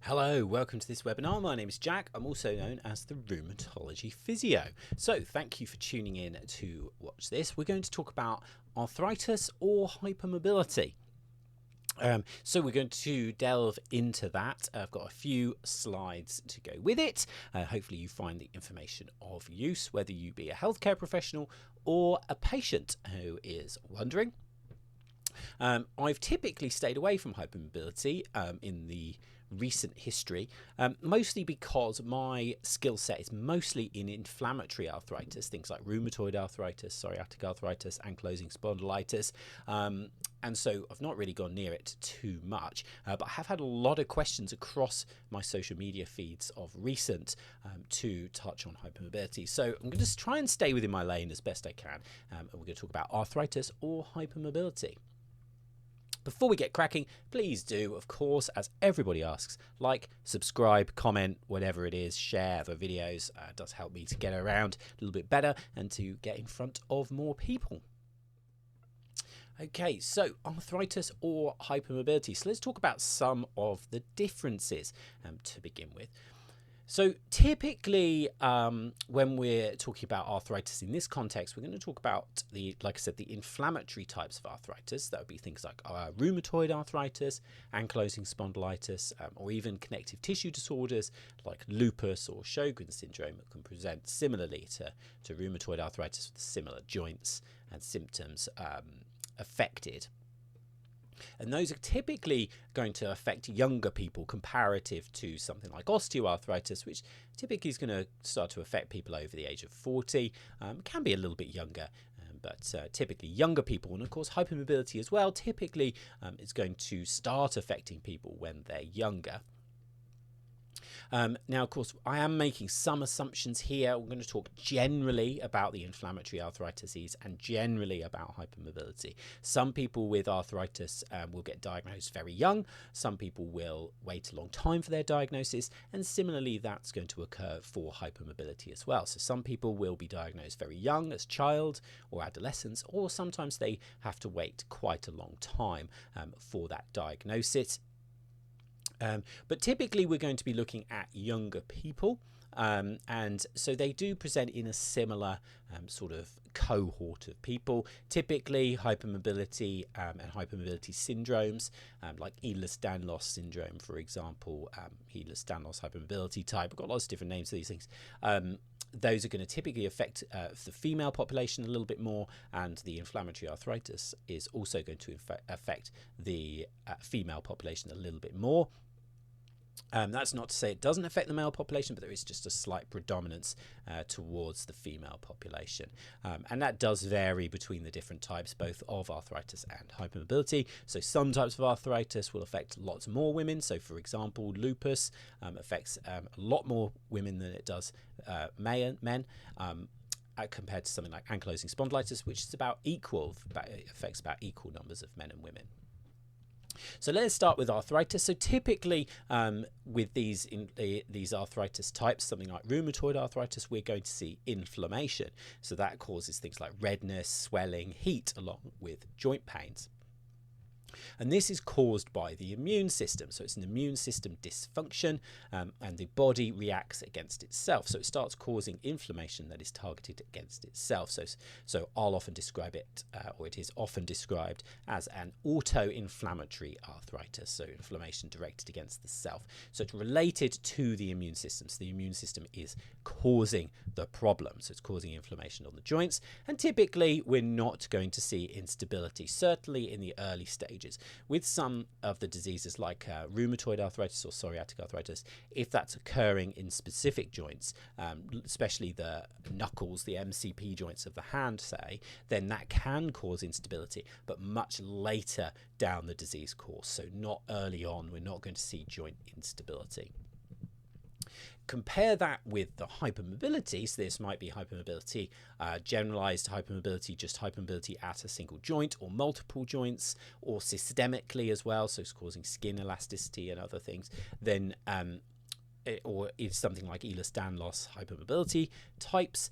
Hello, welcome to this webinar. My name is Jack. I'm also known as the Rheumatology Physio. So thank you for tuning in to watch this. We're going to talk about arthritis or hypermobility. So we're going to delve into that. I've got a few slides to go with it. Hopefully you find the information of use, whether you be a healthcare professional or a patient who is wondering. I've typically stayed away from hypermobility in the recent history, mostly because my skill set is mostly in inflammatory arthritis, things like rheumatoid arthritis, psoriatic arthritis, ankylosing spondylitis, and so I've not really gone near it too much, but I have had a lot of questions across my social media feeds of recent to touch on hypermobility. So I'm going to try and stay within my lane as best I can, and we're going to talk about arthritis or hypermobility. Before we get cracking, please do, of course, as everybody asks, like, subscribe, comment, whatever it is, share the videos. It does help me to get around a little bit better and to get in front of more people. Okay, so arthritis or hypermobility. So let's talk about some of the differences to begin with. So typically, when we're talking about arthritis in this context, we're going to talk about like I said, the inflammatory types of arthritis. That would be things like rheumatoid arthritis, ankylosing spondylitis, or even connective tissue disorders like lupus or Sjogren's syndrome that can present similarly to rheumatoid arthritis with similar joints and symptoms affected. And those are typically going to affect younger people comparative to something like osteoarthritis, which typically is going to start to affect people over the age of 40. Can be a little bit younger, but typically younger people. And of course, hypermobility as well, typically is going to start affecting people when they're younger. Now, of course, I am making some assumptions here. We're going to talk generally about the inflammatory arthritis and generally about hypermobility. Some people with arthritis will get diagnosed very young. Some people will wait a long time for their diagnosis. And similarly, that's going to occur for hypermobility as well. So some people will be diagnosed very young as child or adolescents, or sometimes they have to wait quite a long time for that diagnosis. But typically we're going to be looking at younger people, and so they do present in a similar sort of cohort of people. Typically hypermobility and hypermobility syndromes like Ehlers-Danlos syndrome, for example, Ehlers-Danlos hypermobility type. We've got lots of different names for these things. Those are going to typically affect the female population a little bit more, and the inflammatory arthritis is also going to affect the female population a little bit more. That's not to say it doesn't affect the male population, but there is just a slight predominance towards the female population. And that does vary between the different types, both of arthritis and hypermobility. So some types of arthritis will affect lots more women. So for example, lupus affects a lot more women than it does men. Compared to something like ankylosing spondylitis, which is about equal, it affects about equal numbers of men and women. So let's start with arthritis. So typically with these arthritis types, something like rheumatoid arthritis, we're going to see inflammation. So that causes things like redness, swelling, heat, along with joint pains. And this is caused by the immune system. So it's an immune system dysfunction, and the body reacts against itself. So it starts causing inflammation that is targeted against itself. So I'll often describe it, or it is often described as an auto-inflammatory arthritis. So inflammation directed against the self. So it's related to the immune system. So the immune system is causing the problem. So it's causing inflammation on the joints. And typically we're not going to see instability, certainly in the early stages. With some of the diseases like rheumatoid arthritis or psoriatic arthritis, if that's occurring in specific joints, especially the knuckles, the MCP joints of the hand, say, then that can cause instability, but much later down the disease course. So not early on, we're not going to see joint instability. Compare that with the hypermobility. So this might be hypermobility, generalized hypermobility, just hypermobility at a single joint or multiple joints, or systemically as well, so it's causing skin elasticity and other things. Then or if something like Ehlers-Danlos hypermobility types,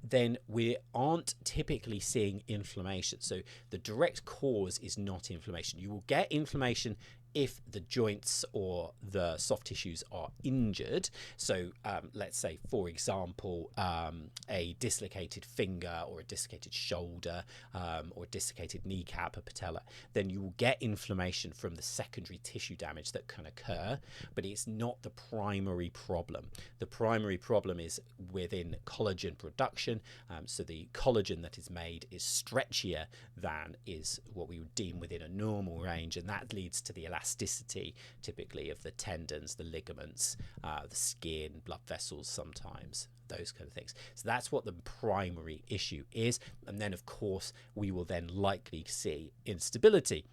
then we aren't typically seeing inflammation. So the direct cause is not inflammation. You will get inflammation if the joints or the soft tissues are injured, so let's say, for example, a dislocated finger or a dislocated shoulder or a dislocated kneecap, a patella, then you will get inflammation from the secondary tissue damage that can occur, but it's not the primary problem. The primary problem is within collagen production. So the collagen that is made is stretchier than is what we would deem within a normal range, and that leads to the elasticity typically of the tendons, the ligaments, the skin, blood vessels sometimes, those kind of things. So that's what the primary issue is. And then of course we will then likely see instability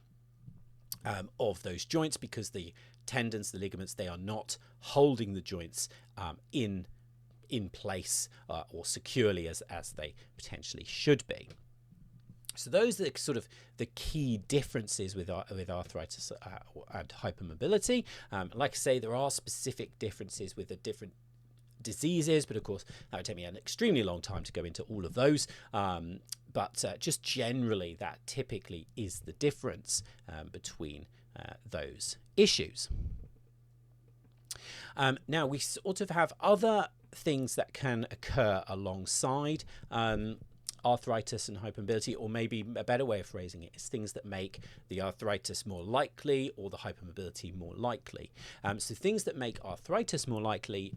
of those joints, because the tendons, the ligaments, they are not holding the joints in place or securely as they potentially should be. So those are sort of the key differences with arthritis and hypermobility. Like I say, there are specific differences with the different diseases, but of course that would take me an extremely long time to go into all of those. But just generally, that typically is the difference between those issues. Now we sort of have other things that can occur alongside arthritis and hypermobility, or maybe a better way of phrasing it is things that make the arthritis more likely or the hypermobility more likely. So things that make arthritis more likely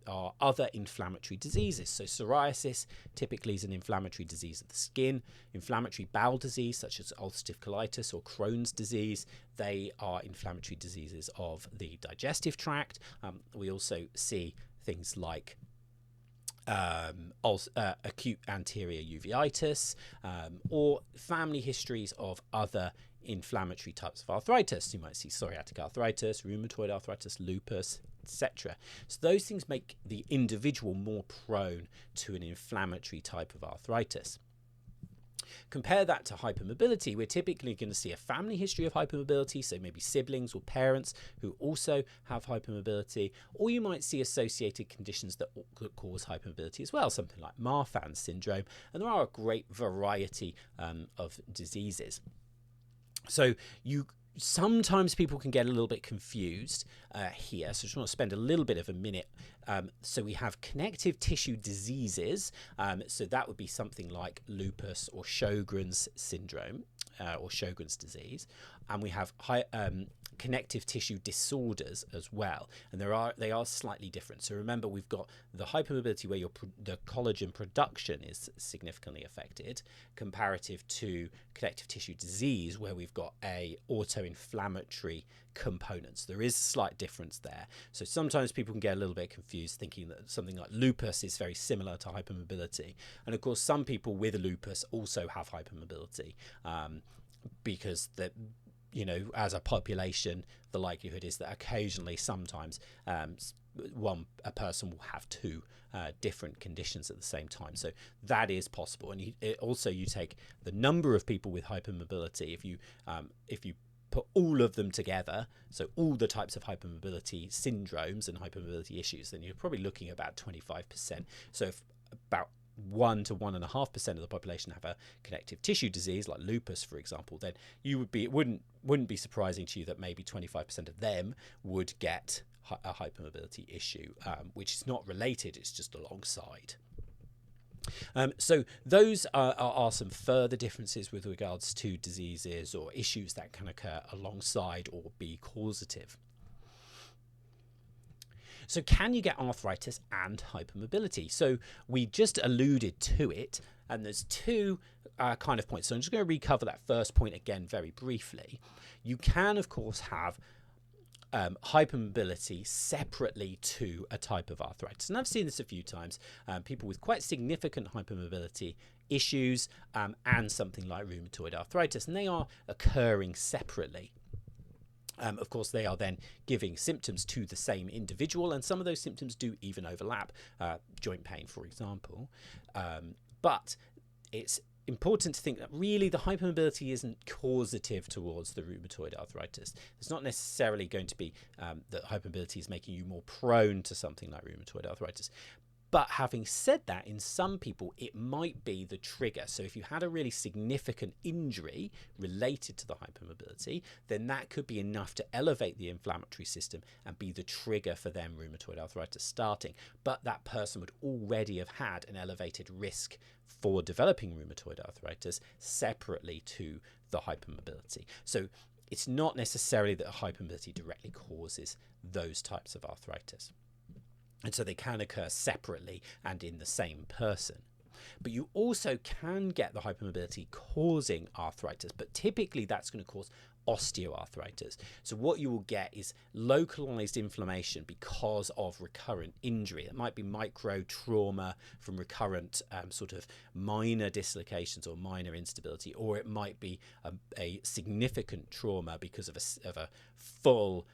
are other inflammatory diseases. So psoriasis typically is an inflammatory disease of the skin. Inflammatory bowel disease such as ulcerative colitis or Crohn's disease, they are inflammatory diseases of the digestive tract. We also see things like acute anterior uveitis, or family histories of other inflammatory types of arthritis. You might see psoriatic arthritis, rheumatoid arthritis, lupus, etc. So those things make the individual more prone to an inflammatory type of arthritis. Compare that to hypermobility. We're typically going to see a family history of hypermobility, so maybe siblings or parents who also have hypermobility, or you might see associated conditions that could cause hypermobility as well, something like Marfan syndrome, and there are a great variety of diseases. So sometimes people can get a little bit confused here, so I just want to spend a little bit of a minute. So we have connective tissue diseases, so that would be something like lupus or Sjogren's syndrome or Sjogren's disease, and we have connective tissue disorders as well, and they are slightly different. So remember, we've got the hypermobility where the collagen production is significantly affected, comparative to connective tissue disease where we've got a auto-inflammatory components. There is a slight difference there. So sometimes people can get a little bit confused thinking that something like lupus is very similar to hypermobility, and of course some people with lupus also have hypermobility, because that, you know, as a population, the likelihood is that occasionally, sometimes, a person will have two different conditions at the same time. So that is possible. And you take the number of people with hypermobility. If you put all of them together, so all the types of hypermobility syndromes and hypermobility issues, then you're probably looking at about 25%. So if about 1 to 1.5% of the population have a connective tissue disease like lupus, for example, then it wouldn't be surprising to you that maybe 25% of them would get a hypermobility issue, which is not related, it's just alongside. So those are some further differences with regards to diseases or issues that can occur alongside or be causative. So can you get arthritis and hypermobility? So we just alluded to it, and there's two kind of points. So I'm just going to recover that first point again very briefly. You can, of course, have hypermobility separately to a type of arthritis. And I've seen this a few times, people with quite significant hypermobility issues and something like rheumatoid arthritis, and they are occurring separately. Of course, they are then giving symptoms to the same individual, and some of those symptoms do even overlap, joint pain, for example. But it's important to think that really the hypermobility isn't causative towards the rheumatoid arthritis. It's not necessarily going to be that hypermobility is making you more prone to something like rheumatoid arthritis. But having said that, in some people, it might be the trigger. So if you had a really significant injury related to the hypermobility, then that could be enough to elevate the inflammatory system and be the trigger for them rheumatoid arthritis starting. But that person would already have had an elevated risk for developing rheumatoid arthritis separately to the hypermobility. So it's not necessarily that hypermobility directly causes those types of arthritis. And so they can occur separately and in the same person. But you also can get the hypermobility causing arthritis, but typically that's going to cause osteoarthritis. So what you will get is localized inflammation because of recurrent injury. It might be micro trauma from recurrent sort of minor dislocations or minor instability, or it might be a significant trauma because of a full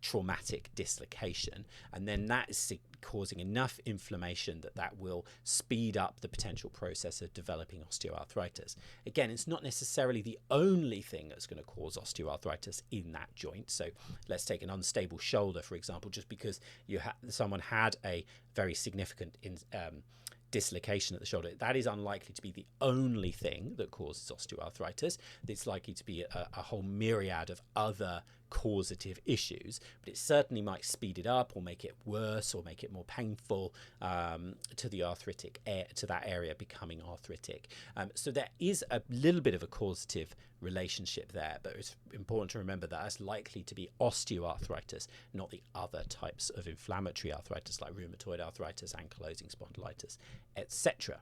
traumatic dislocation, and then that is causing enough inflammation that will speed up the potential process of developing osteoarthritis. Again, it's not necessarily the only thing that's going to cause osteoarthritis in that joint. So let's take an unstable shoulder, for example. Just because someone had a very significant dislocation at the shoulder, that is unlikely to be the only thing that causes osteoarthritis. It's likely to be a whole myriad of other causative issues, but it certainly might speed it up or make it worse or make it more painful to the arthritic to that area becoming arthritic. So there is a little bit of a causative relationship there, but it's important to remember that that's likely to be osteoarthritis, not the other types of inflammatory arthritis like rheumatoid arthritis, ankylosing spondylitis, etc.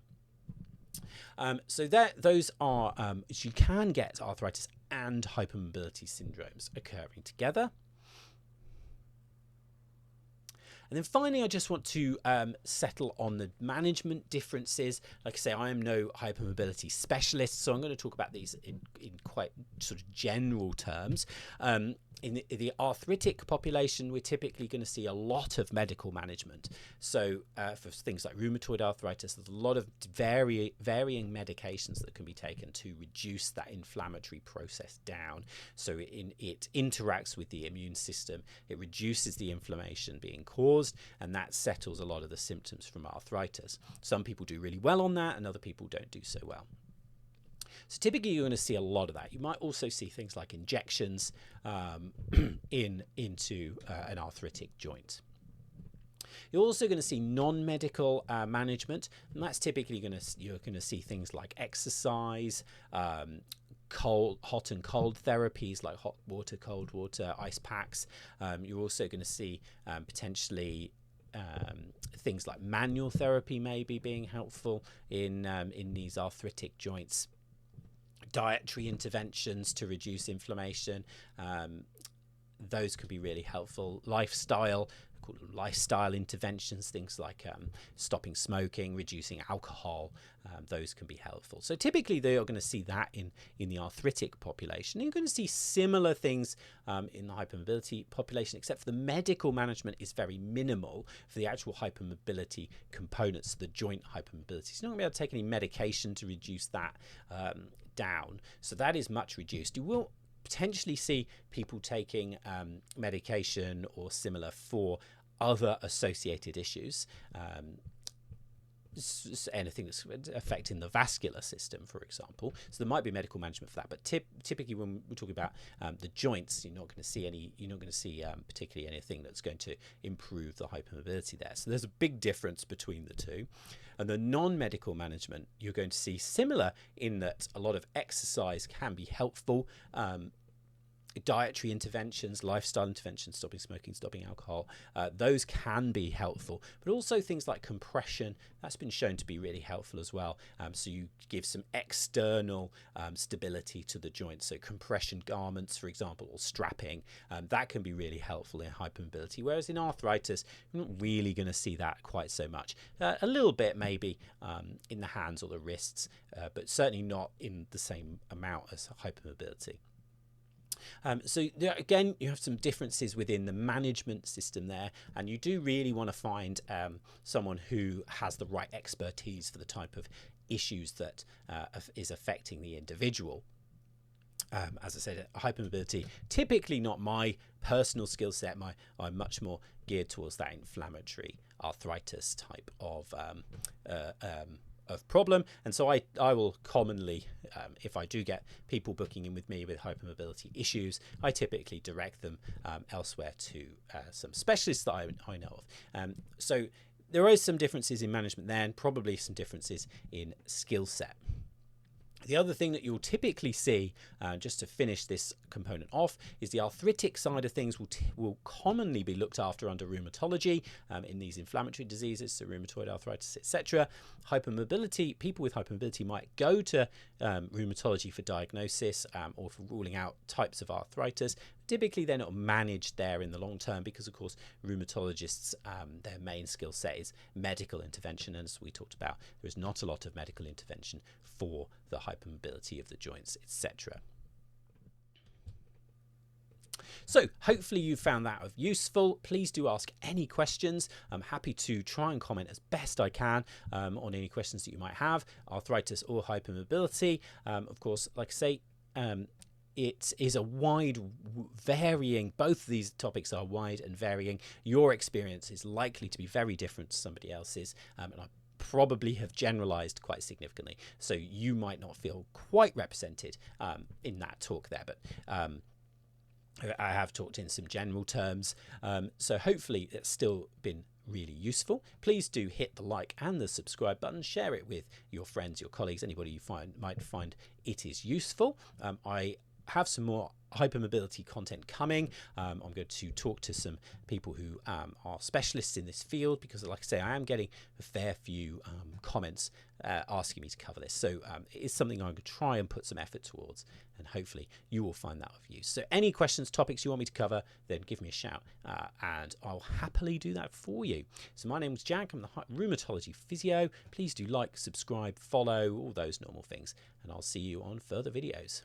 So those are, you can get arthritis and hypermobility syndromes occurring together. And then finally, I just want to settle on the management differences. Like I say, I am no hypermobility specialist, so I'm going to talk about these in quite sort of general terms. In the arthritic population, we're typically going to see a lot of medical management. So for things like rheumatoid arthritis, there's a lot of varying medications that can be taken to reduce that inflammatory process down. So it interacts with the immune system, it reduces the inflammation being caused, and that settles a lot of the symptoms from arthritis. Some people do really well on that, and other people don't do so well. So typically you're going to see a lot of that. You might also see things like injections into an arthritic joint. You're also going to see non-medical management, and that's typically you're going to see things like exercise, hot and cold therapies like hot water, cold water, ice packs. You're also going to see potentially things like manual therapy maybe being helpful in these arthritic joints. Dietary interventions to reduce inflammation, those could be really helpful. Lifestyle interventions, things like stopping smoking, reducing alcohol, those can be helpful. So typically they are going to see that in the arthritic population. You're going to see similar things in the hypermobility population, except for the medical management is very minimal for the actual hypermobility components, the joint hypermobility. So you're not going to be able to take any medication to reduce that down. So that is much reduced. You will potentially see people taking medication or similar for other associated issues, anything that's affecting the vascular system, for example. So there might be medical management for that, but typically when we're talking about the joints, you're not going to see particularly anything that's going to improve the hypermobility there. So there's a big difference between the two. And the non-medical management, you're going to see similar in that a lot of exercise can be helpful. Dietary interventions, lifestyle interventions, stopping smoking, stopping alcohol, those can be helpful, but also things like compression, that's been shown to be really helpful as well. So you give some external stability to the joint. So compression garments, for example, or strapping, that can be really helpful in hypermobility, whereas in arthritis, you're not really going to see that quite so much. A little bit maybe in the hands or the wrists, but certainly not in the same amount as hypermobility. So there, again, you have some differences within the management system there, and you do really want to find someone who has the right expertise for the type of issues that is affecting the individual. As I said, hypermobility, typically not my personal skill set. I'm much more geared towards that inflammatory arthritis type of problem. And so I will commonly, if I do get people booking in with me with hypermobility issues, I typically direct them elsewhere to some specialists that I know of. So there are some differences in management there, and probably some differences in skill set. The other thing that you'll typically see, just to finish this component off, is the arthritic side of things will commonly be looked after under rheumatology in these inflammatory diseases, so rheumatoid arthritis, etc. Hypermobility, people with hypermobility might go to rheumatology for diagnosis or for ruling out types of arthritis. Typically, they're not managed there in the long term because, of course, rheumatologists, their main skill set is medical intervention. And as we talked about, there is not a lot of medical intervention for the hypermobility of the joints, etc. So hopefully you found that useful. Please do ask any questions. I'm happy to try and comment as best I can on any questions that you might have, arthritis or hypermobility. Of course, like I say, it is a wide varying, both of these topics are wide and varying. Your experience is likely to be very different to somebody else's, and I probably have generalized quite significantly. So you might not feel quite represented in that talk there, but I have talked in some general terms. So hopefully it's still been really useful. Please do hit the like and the subscribe button, share it with your friends, your colleagues, anybody you might find it is useful. I have some more hypermobility content coming. I'm going to talk to some people who are specialists in this field because, like I say, I am getting a fair few comments asking me to cover this. So it is something I'm going to try and put some effort towards, and hopefully you will find that of use. So any questions, topics you want me to cover, then give me a shout and I'll happily do that for you. So my name's Jack. I'm the Rheumatology Physio. Please do like, subscribe, follow, all those normal things, and I'll see you on further videos.